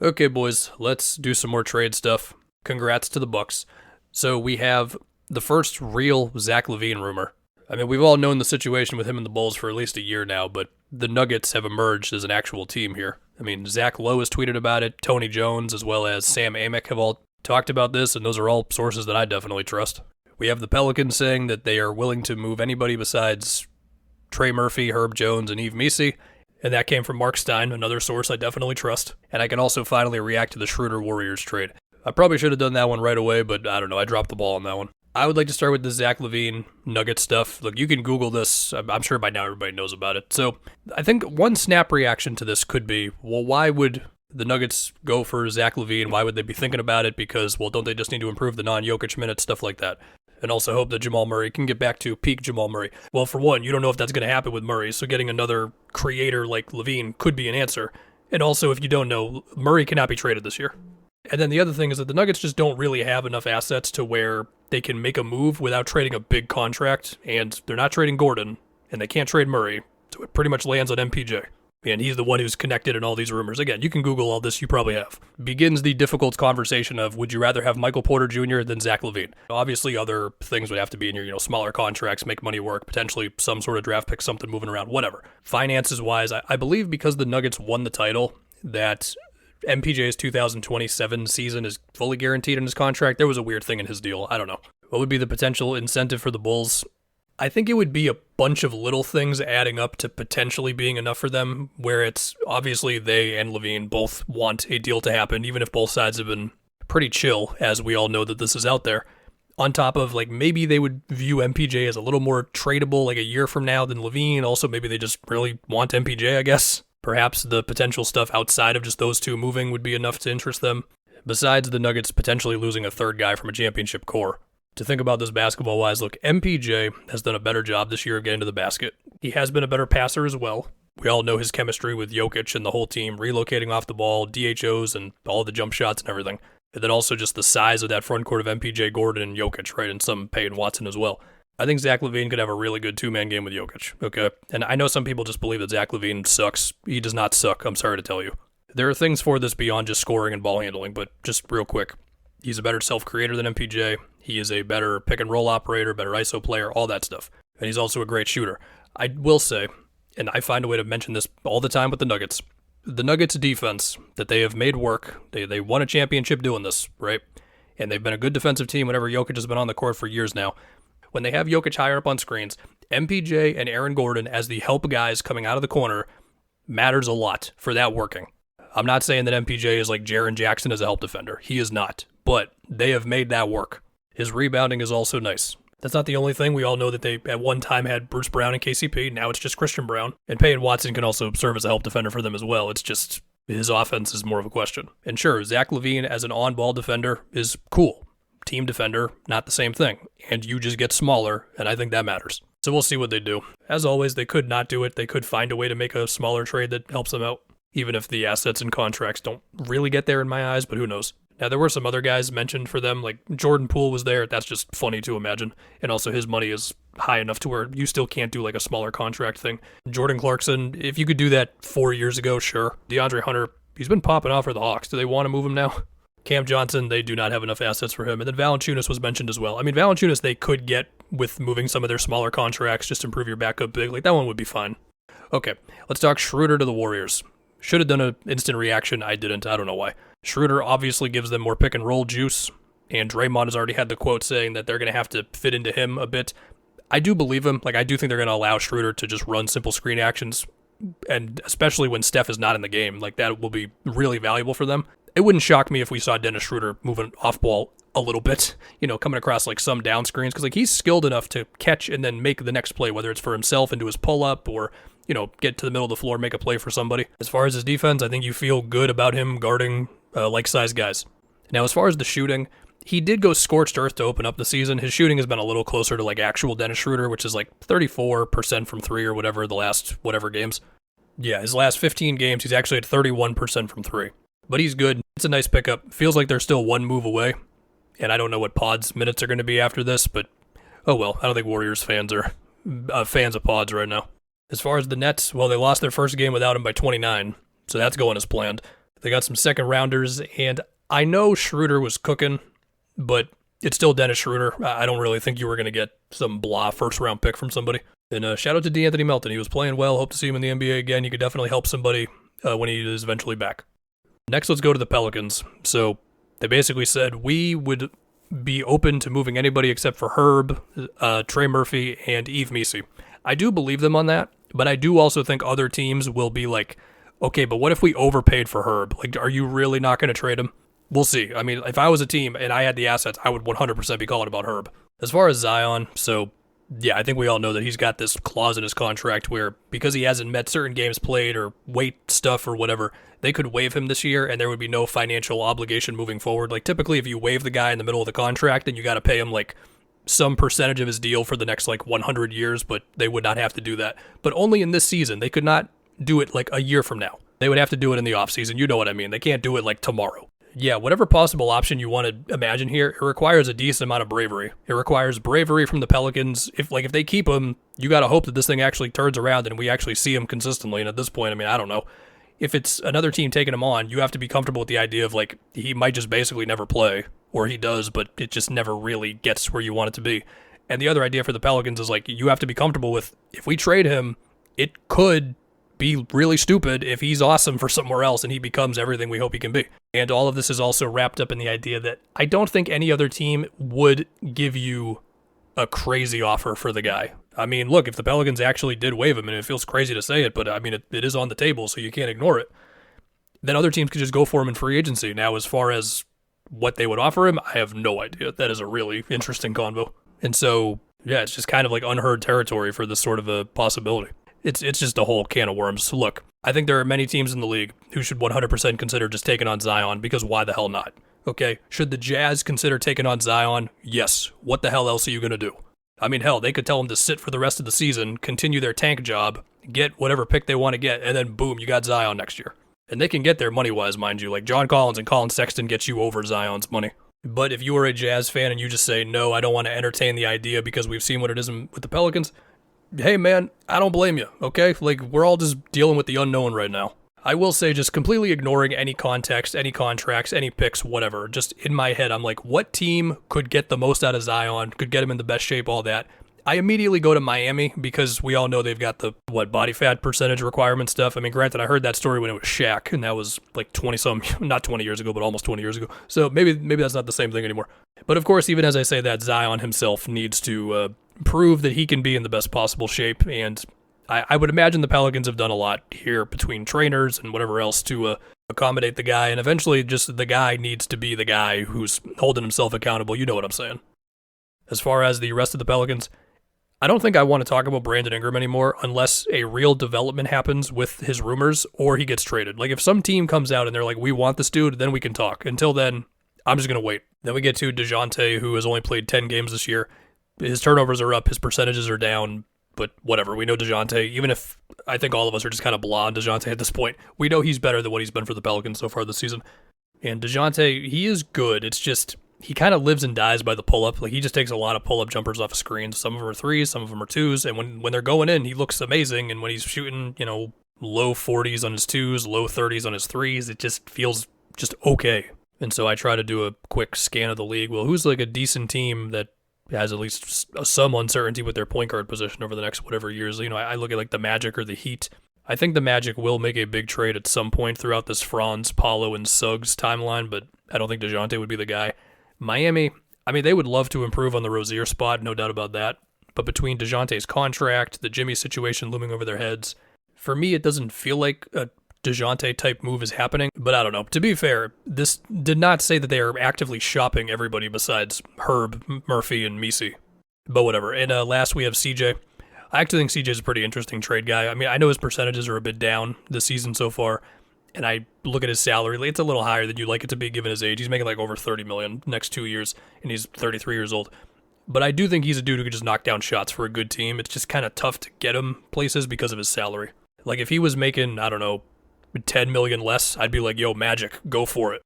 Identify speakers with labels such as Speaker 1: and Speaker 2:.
Speaker 1: Okay, boys, let's do some more trade stuff. Congrats to the Bucks. So we have the first real Zach LaVine rumor. I mean, we've all known the situation with him and the Bulls for at least a year now, but the Nuggets have emerged as an actual team here. I mean, Zach Lowe has tweeted about it, Tony Jones, as well as Sam Amick have all talked about this, and those are all sources that I definitely trust. We have the Pelicans saying that they are willing to move anybody besides Trey Murphy, Herb Jones, and Yves Missi, and that came from Mark Stein, another source I definitely trust. And I can also finally react to the Schröder Warriors trade. I probably should have done that one right away, but I don't know, I dropped the ball on that one. I would like to start with the Zach LaVine Nugget stuff. Look, you can Google this. I'm sure by now everybody knows about it. So I think one snap reaction to this could be, well, why would the Nuggets go for Zach LaVine? Why would they be thinking about it? Because, well, don't they just need to improve the non-Jokic minutes, stuff like that? And also hope that Jamal Murray can get back to peak Jamal Murray. Well, for one, you don't know if that's going to happen with Murray, so getting another creator like LaVine could be an answer. And also, if you don't know, Murray cannot be traded this year. And then the other thing is that the Nuggets just don't really have enough assets to where they can make a move without trading a big contract, and they're not trading Gordon, and they can't trade Murray, so it pretty much lands on MPJ. And he's the one who's connected in all these rumors. Again, you can Google all this, you probably have. Begins the difficult conversation of, would you rather have Michael Porter Jr. than Zach LaVine? Obviously, other things would have to be in your, smaller contracts, make money work, potentially some sort of draft pick, something moving around, whatever. Finances-wise, I believe because the Nuggets won the title, that MPJ's 2027 season is fully guaranteed in his contract. There was a weird thing in his deal. I don't know. What would be the potential incentive for the Bulls? I think it would be a bunch of little things adding up to potentially being enough for them, where it's obviously they and LaVine both want a deal to happen, even if both sides have been pretty chill, as we all know that this is out there. On top of, maybe they would view MPJ as a little more tradable, a year from now than LaVine. Also, maybe they just really want MPJ, I guess. Perhaps the potential stuff outside of just those two moving would be enough to interest them, besides the Nuggets potentially losing a third guy from a championship core. To think about this basketball-wise, look, MPJ has done a better job this year of getting to the basket. He has been a better passer as well. We all know his chemistry with Jokic and the whole team, relocating off the ball, DHOs, and all the jump shots and everything. And then also just the size of that front court of MPJ, Gordon, and Jokic, right, and some Peyton Watson as well. I think Zach LaVine could have a really good two-man game with Jokic, okay? And I know some people just believe that Zach LaVine sucks. He does not suck, I'm sorry to tell you. There are things for this beyond just scoring and ball handling, but just real quick. He's a better self-creator than MPJ. He is a better pick-and-roll operator, better ISO player, all that stuff. And he's also a great shooter. I will say, and I find a way to mention this all the time with the Nuggets defense that they have made work, they won a championship doing this, right? And they've been a good defensive team whenever Jokic has been on the court for years now. When they have Jokic higher up on screens, MPJ and Aaron Gordon as the help guys coming out of the corner matters a lot for that working. I'm not saying that MPJ is like Jaren Jackson as a help defender. He is not. But they have made that work. His rebounding is also nice. That's not the only thing. We all know that they at one time had Bruce Brown and KCP. Now it's just Christian Brown. And Peyton Watson can also serve as a help defender for them as well. It's just his offense is more of a question. And sure, Zach LaVine as an on-ball defender is cool. Team defender, not the same thing. And you just get smaller, and I think that matters. So we'll see what they do. As always, they could not do it. They could find a way to make a smaller trade that helps them out, even if the assets and contracts don't really get there in my eyes, but who knows. Now, there were some other guys mentioned for them, like Jordan Poole was there. That's just funny to imagine. And also his money is high enough to where you still can't do a smaller contract thing. Jordan Clarkson, if you could do that 4 years ago, sure. DeAndre Hunter, he's been popping off for the Hawks. Do they want to move him now? Cam Johnson, they do not have enough assets for him. And then Valanciunas was mentioned as well. I mean, Valanciunas they could get with moving some of their smaller contracts, just improve your backup big. That one would be fine. Okay, let's talk Schröder to the Warriors. Should have done an instant reaction. I didn't. I don't know why. Schröder obviously gives them more pick and roll juice. And Draymond has already had the quote saying that they're going to have to fit into him a bit. I do believe him. I do think they're going to allow Schröder to just run simple screen actions. And especially when Steph is not in the game. That will be really valuable for them. It wouldn't shock me if we saw Dennis Schröder moving off ball a little bit, coming across some down screens, because he's skilled enough to catch and then make the next play, whether it's for himself into his pull up or, get to the middle of the floor, make a play for somebody. As far as his defense, I think you feel good about him guarding like-sized guys. Now, as far as the shooting, he did go scorched earth to open up the season. His shooting has been a little closer to actual Dennis Schröder, which is 34% from three or whatever the last whatever games. Yeah, his last 15 games, he's actually at 31% from three. But he's good. It's a nice pickup. Feels like they're still one move away. And I don't know what Pods minutes are going to be after this, but oh well. I don't think Warriors fans are fans of Pods right now. As far as the Nets, well, they lost their first game without him by 29, so that's going as planned. They got some second rounders, and I know Schröder was cooking, but it's still Dennis Schröder. I don't really think you were going to get some blah first round pick from somebody. And shout out to D'Anthony Melton. He was playing well. Hope to see him in the NBA again. He could definitely help somebody when he is eventually back. Next, let's go to the Pelicans. So they basically said we would be open to moving anybody except for Herb, Trey Murphy, and Yves Missi. I do believe them on that, but I do also think other teams will be like, okay, but what if we overpaid for Herb? Like, are you really not going to trade him? We'll see. I mean, if I was a team and I had the assets, I would 100% be calling about Herb. As far as Zion, so yeah, I think we all know that he's got this clause in his contract where because he hasn't met certain games played or weight stuff or whatever, they could waive him this year and there would be no financial obligation moving forward. Like typically if you waive the guy in the middle of the contract, then you got to pay him like some percentage of his deal for the next like 100 years, but they would not have to do that. But only in this season. They could not do it like a year from now. They would have to do it in the offseason. You know what I mean? They can't do it like tomorrow. Yeah, whatever possible option you want to imagine here, it requires a decent amount of bravery. It requires bravery from the Pelicans. If they keep him, you got to hope that this thing actually turns around and we actually see him consistently. And at this point, I mean, I don't know. If it's another team taking him on, you have to be comfortable with the idea of like he might just basically never play, or he does, but it just never really gets where you want it to be. And the other idea for the Pelicans is like you have to be comfortable with if we trade him, it could be really stupid if he's awesome for somewhere else and he becomes everything we hope he can be. And all of this is also wrapped up in the idea that I don't think any other team would give you a crazy offer for the guy. I mean, look, if the Pelicans actually did waive him, and it feels crazy to say it, but I mean, it is on the table, so you can't ignore it, then other teams could just go for him in free agency. Now, as far as what they would offer him, I have no idea. That is a really interesting convo. And so, yeah, it's just kind of like unheard territory for this sort of a possibility. It's just a whole can of worms. Look, I think there are many teams in the league who should 100% consider just taking on Zion, because why the hell not? Okay, should the Jazz consider taking on Zion? Yes. What the hell else are you going to do? I mean, hell, they could tell him to sit for the rest of the season, continue their tank job, get whatever pick they want to get, and then boom, you got Zion next year. And they can get there money-wise, mind you. Like John Collins and Colin Sexton gets you over Zion's money. But if you are a Jazz fan and you just say, no, I don't want to entertain the idea because we've seen what it is with the Pelicans, hey man, I don't blame you, okay? Like, we're all just dealing with the unknown right now. I will say, just completely ignoring any context, any contracts, any picks, whatever. Just in my head, I'm like, what team could get the most out of Zion, could get him in the best shape, all that? I immediately go to Miami because we all know they've got the, body fat percentage requirement stuff. I mean, granted, I heard that story when it was Shaq, and that was like 20-some, not 20 years ago, but almost 20 years ago. So maybe that's not the same thing anymore. But of course, even as I say that, Zion himself needs to prove that he can be in the best possible shape, and I would imagine the Pelicans have done a lot here between trainers and whatever else to accommodate the guy, and eventually just the guy needs to be the guy who's holding himself accountable. You know what I'm saying. As far as the rest of the Pelicans, I don't think I want to talk about Brandon Ingram anymore unless a real development happens with his rumors or he gets traded. Like if some team comes out and they're like, we want this dude, then we can talk. Until then, I'm just going to wait. Then we get to DeJounte, who has only played 10 games this year. His turnovers are up, his percentages are down, but whatever. We know DeJounte, even if I think all of us are just kind of blah on DeJounte at this point, we know he's better than what he's been for the Pelicans so far this season. And DeJounte, he is good. It's just he kind of lives and dies by the pull-up. Like he just takes a lot of pull-up jumpers off of screens. Some of them are threes, some of them are twos. And when they're going in, he looks amazing. And when he's shooting, low 40s on his twos, low 30s on his threes, it just feels just okay. And so I try to do a quick scan of the league. Well, who's like a decent team that has at least some uncertainty with their point guard position over the next whatever years. I look at like the Magic or the Heat. I think the Magic will make a big trade at some point throughout this Franz, Paulo, and Suggs timeline, but I don't think DeJounte would be the guy. Miami, I mean, they would love to improve on the Rozier spot, no doubt about that. But between DeJounte's contract, the Jimmy situation looming over their heads, for me, it doesn't feel like a DeJounte type move is happening, but I don't know. To be fair, this did not say that they are actively shopping everybody besides Herb, Murphy, and Missi. But whatever. And last we have CJ. I actually think CJ's a pretty interesting trade guy. I mean, I know his percentages are a bit down this season so far, and I look at his salary. It's a little higher than you'd like it to be given his age. He's making like over $30 million next 2 years, and he's 33 years old. But I do think he's a dude who could just knock down shots for a good team. It's just kind of tough to get him places because of his salary. Like if he was making, I don't know, $10 million less, I'd be like, yo, Magic, go for it.